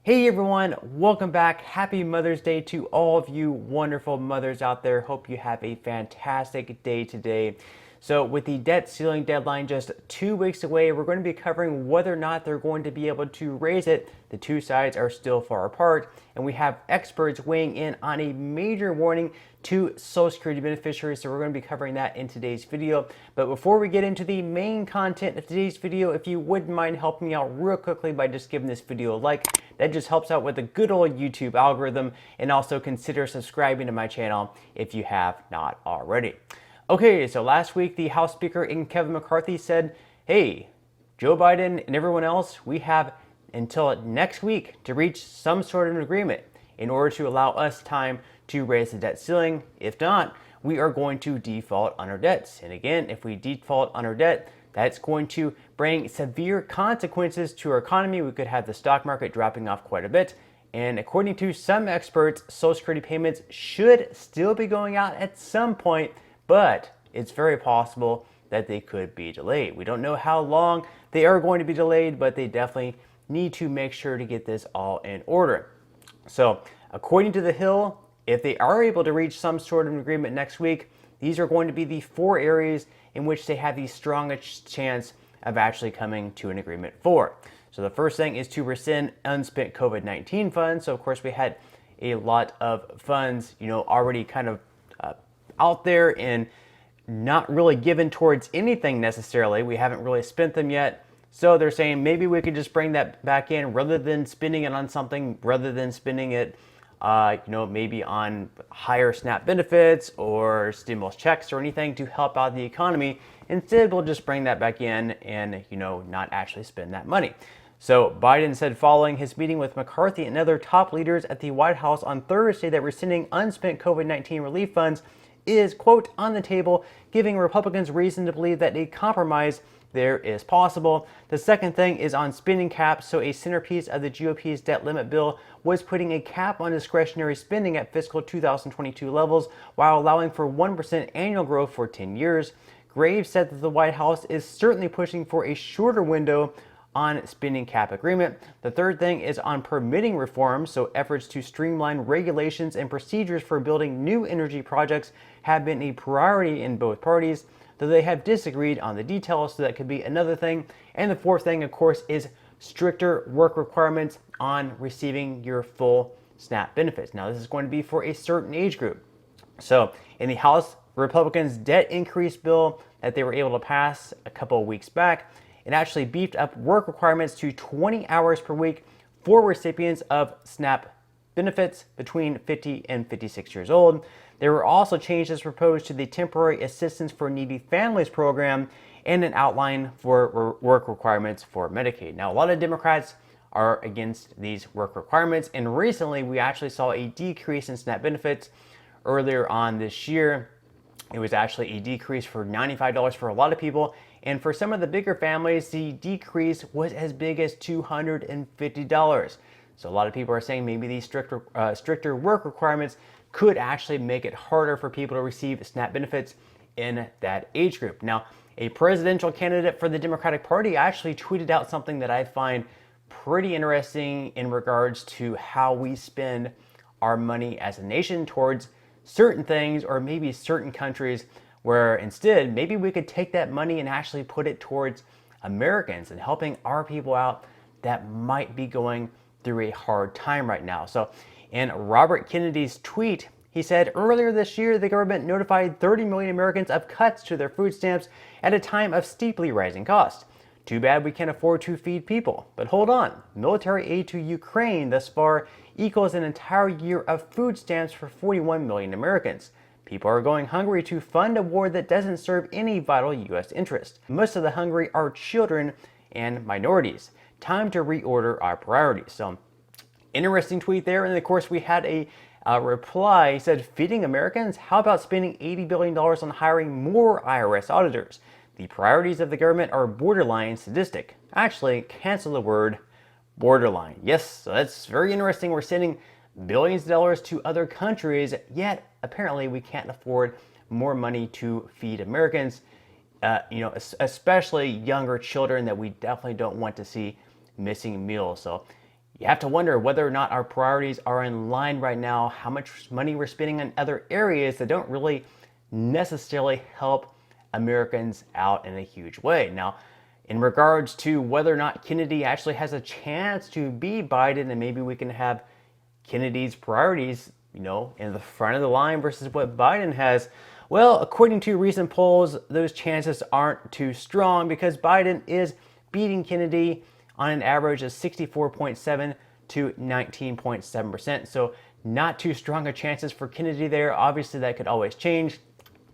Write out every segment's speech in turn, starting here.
Hey everyone, welcome back. Happy Mother's Day to all of you wonderful mothers out there. Hope you have a fantastic day today. So with the debt ceiling deadline just 2 weeks away, we're going to be covering whether or not they're going to be able to raise it. The two sides are still far apart, and we have experts weighing in on a major warning to Social Security beneficiaries, so we're going to be covering that in today's video. But before we get into the main content of today's video, if you wouldn't mind helping me out real quickly by just giving this video a like, that just helps out with the good old YouTube algorithm, and also consider subscribing to my channel if you have not already. Okay, so last week the House Speaker Kevin McCarthy said, hey, Joe Biden and everyone else, we have until next week to reach some sort of an agreement in order to allow us time to raise the debt ceiling. If not, we are going to default on our debts. And again, if we default on our debt, that's going to bring severe consequences to our economy. We could have the stock market dropping off quite a bit. And according to some experts, Social Security payments should still be going out at some point, but it's very possible that they could be delayed. We don't know how long they are going to be delayed, but they definitely need to make sure to get this all in order. So according to The Hill, if they are able to reach some sort of an agreement next week, these are going to be the 4 areas in which they have the strongest chance of actually coming to an agreement for. So the first thing is to rescind unspent COVID-19 funds. So of course we had a lot of funds, already kind of out there and not really given towards anything necessarily. We haven't really spent them yet. So they're saying maybe we could just bring that back in rather than spending it on something, rather than spending it maybe on higher SNAP benefits or stimulus checks or anything to help out the economy. Instead, we'll just bring that back in and, not actually spend that money. So Biden said following his meeting with McCarthy and other top leaders at the White House on Thursday that rescinding unspent COVID-19 relief funds is, quote, on the table, giving Republicans reason to believe that a compromise there is possible. The second thing is on spending caps. So a centerpiece of the GOP's debt limit bill was putting a cap on discretionary spending at fiscal 2022 levels while allowing for 1% annual growth for 10 years. Graves said that the White House is certainly pushing for a shorter window on spending cap agreement. The third thing is on permitting reform. So efforts to streamline regulations and procedures for building new energy projects have been a priority in both parties, though they have disagreed on the details, so that could be another thing. And the fourth thing, of course, is stricter work requirements on receiving your full SNAP benefits. Now, this is going to be for a certain age group. So in the House, Republicans' debt increase bill that they were able to pass a couple of weeks back, it actually beefed up work requirements to 20 hours per week for recipients of SNAP benefits between 50 and 56 years old. There were also changes proposed to the Temporary Assistance for Needy Families program and an outline for work requirements for Medicaid. Now, a lot of Democrats are against these work requirements, and recently we actually saw a decrease in SNAP benefits earlier on this year. It was actually a decrease for $95 for a lot of people, and for some of the bigger families, the decrease was as big as $250. So a lot of people are saying maybe these stricter work requirements could actually make it harder for people to receive SNAP benefits in that age group. Now, a presidential candidate for the Democratic Party actually tweeted out something that I find pretty interesting in regards to how we spend our money as a nation towards certain things, or maybe certain countries, where instead maybe we could take that money and actually put it towards Americans and helping our people out that might be going through a hard time right now. So in Robert Kennedy's tweet, he said earlier this year the government notified 30 million Americans of cuts to their food stamps at a time of steeply rising costs. Too bad we can't afford to feed people. But hold on, military aid to Ukraine thus far equals an entire year of food stamps for 41 million Americans. People are going hungry to fund a war that doesn't serve any vital U.S. interest. Most of the hungry are children and minorities. Time to reorder our priorities. So, interesting tweet there. And of course, we had a reply. He said, feeding Americans? How about spending $80 billion on hiring more IRS auditors? The priorities of the government are borderline sadistic. Actually, cancel the word borderline. Yes, so that's very interesting. We're sending billions of dollars to other countries, yet apparently we can't afford more money to feed Americans, especially younger children that we definitely don't want to see missing meals. So you have to wonder whether or not our priorities are in line right now, how much money we're spending on other areas that don't really necessarily help Americans out in a huge way. Now, in regards to whether or not Kennedy actually has a chance to be Biden, and maybe we can have Kennedy's priorities, in the front of the line versus what Biden has. Well, according to recent polls, those chances aren't too strong because Biden is beating Kennedy on an average of 64.7 to 19.7%. So not too strong of chances for Kennedy there. Obviously, that could always change.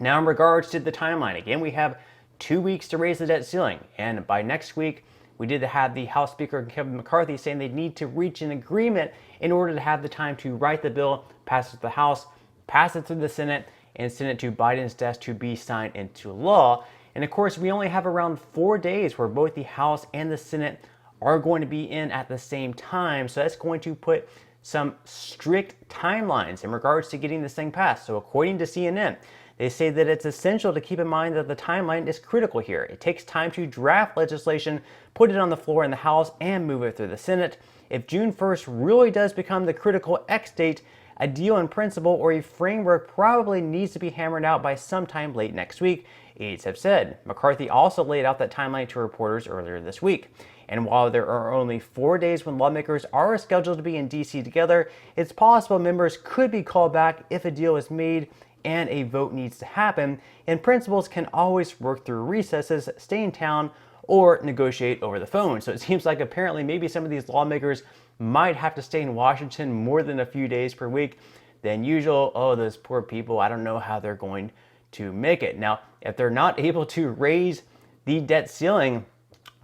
Now, in regards to the timeline, again, we have 2 weeks to raise the debt ceiling. And by next week, we did have the House Speaker Kevin McCarthy saying they need to reach an agreement in order to have the time to write the bill, pass it to the House, pass it through the Senate, and send it to Biden's desk to be signed into law. And of course, we only have around 4 days where both the House and the Senate are going to be in at the same time. So that's going to put some strict timelines in regards to getting this thing passed. So according to CNN, they say that it's essential to keep in mind that the timeline is critical here. It takes time to draft legislation, put it on the floor in the House, and move it through the Senate. If June 1st really does become the critical X date, a deal in principle or a framework probably needs to be hammered out by sometime late next week, aides have said. McCarthy also laid out that timeline to reporters earlier this week. And while there are only 4 days when lawmakers are scheduled to be in D.C. together, it's possible members could be called back if a deal is made and a vote needs to happen, and principals can always work through recesses, stay in town, or negotiate over the phone. So it seems like apparently maybe some of these lawmakers might have to stay in Washington more than a few days per week than usual. Oh, those poor people, I don't know how they're going to make it. Now, if they're not able to raise the debt ceiling,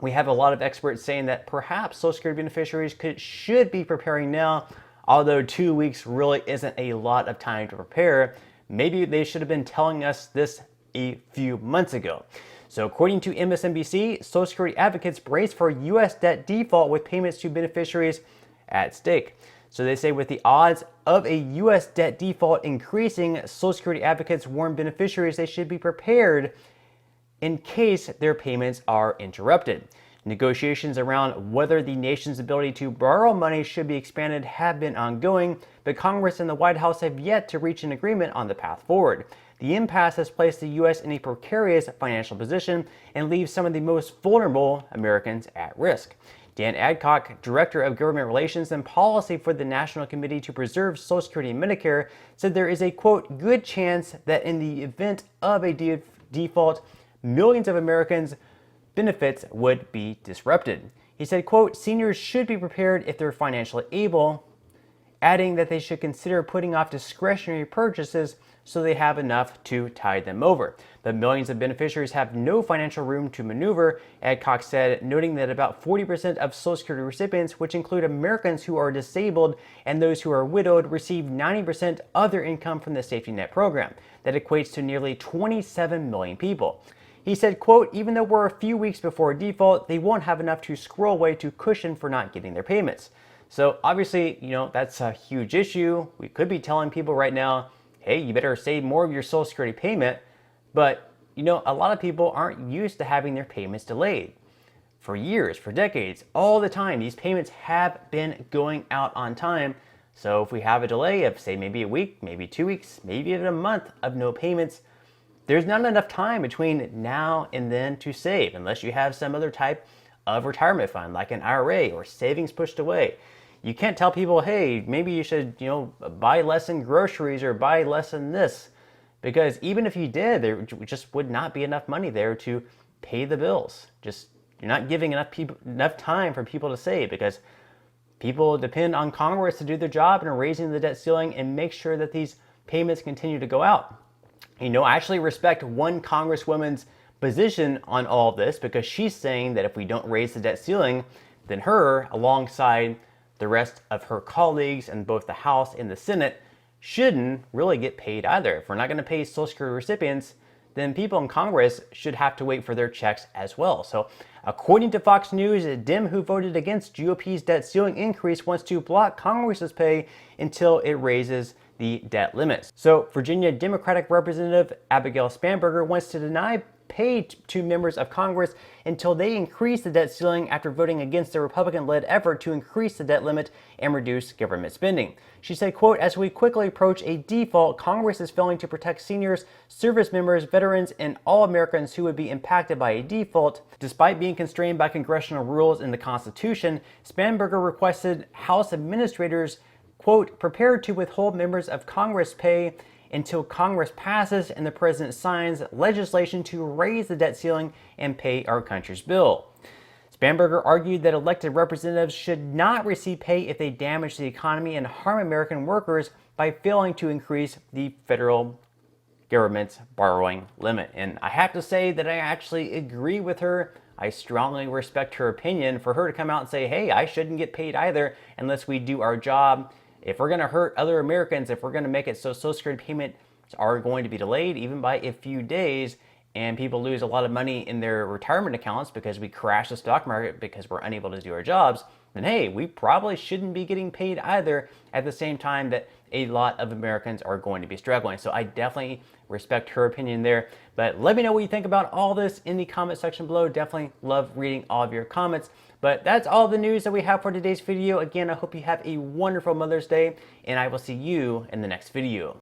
we have a lot of experts saying that perhaps Social Security beneficiaries should be preparing now, although 2 weeks really isn't a lot of time to prepare. Maybe they should have been telling us this a few months ago. So according to MSNBC, Social Security advocates brace for U.S. debt default with payments to beneficiaries at stake. So they say with the odds of a U.S. debt default increasing, Social Security advocates warn beneficiaries they should be prepared in case their payments are interrupted. Negotiations around whether the nation's ability to borrow money should be expanded have been ongoing, but Congress and the White House have yet to reach an agreement on the path forward. The impasse has placed the U.S. in a precarious financial position and leaves some of the most vulnerable Americans at risk. Dan Adcock, Director of Government Relations and Policy for the National Committee to Preserve Social Security and Medicare, said there is a, quote, good chance that in the event of a default, millions of Americans' benefits would be disrupted. He said, quote, seniors should be prepared if they're financially able, adding that they should consider putting off discretionary purchases so they have enough to tide them over. But millions of beneficiaries have no financial room to maneuver, Adcock said, noting that about 40% of Social Security recipients, which include Americans who are disabled and those who are widowed, receive 90% of their income from the safety net program. That equates to nearly 27 million people. He said, quote, even though we're a few weeks before a default, they won't have enough to squirrel away to cushion for not getting their payments. So obviously, that's a huge issue. We could be telling people right now, hey, you better save more of your Social Security payment. But, a lot of people aren't used to having their payments delayed. For years, for decades, all the time, these payments have been going out on time. So if we have a delay of, say, maybe a week, maybe 2 weeks, maybe even a month of no payments, there's not enough time between now and then to save, unless you have some other type of retirement fund, like an IRA or savings pushed away. You can't tell people, hey, maybe you should, buy less in groceries or buy less in this. Because even if you did, there just would not be enough money there to pay the bills. You're not giving enough time for people to save, because people depend on Congress to do their job in raising the debt ceiling and make sure that these payments continue to go out. I actually respect one congresswoman's position on all of this, because she's saying that if we don't raise the debt ceiling, then her, alongside the rest of her colleagues in both the House and the Senate, shouldn't really get paid either. If we're not going to pay Social Security recipients, then people in Congress should have to wait for their checks as well. So according to Fox News, a Dem who voted against GOP's debt ceiling increase wants to block Congress's pay until it raises the debt limits. So Virginia Democratic Representative Abigail Spanberger wants to deny pay to members of Congress until they increase the debt ceiling after voting against the Republican-led effort to increase the debt limit and reduce government spending. She said, quote, "As we quickly approach a default, Congress is failing to protect seniors, service members, veterans, and all Americans who would be impacted by a default. Despite being constrained by congressional rules in the Constitution, Spanberger requested House administrators, quote, prepare to withhold members of Congress pay until Congress passes and the president signs legislation to raise the debt ceiling and pay our country's bill." Spanberger argued that elected representatives should not receive pay if they damage the economy and harm American workers by failing to increase the federal government's borrowing limit. And I have to say that I actually agree with her. I strongly respect her opinion. For her to come out and say, hey, I shouldn't get paid either unless we do our job. If we're going to hurt other Americans, if we're going to make it so Social Security payments are going to be delayed even by a few days, and people lose a lot of money in their retirement accounts because we crash the stock market because we're unable to do our jobs, then hey, we probably shouldn't be getting paid either at the same time that a lot of Americans are going to be struggling. So I definitely respect her opinion there. But let me know what you think about all this in the comment section below. Definitely love reading all of your comments. But that's all the news that we have for today's video. Again, I hope you have a wonderful Mother's Day, and I will see you in the next video.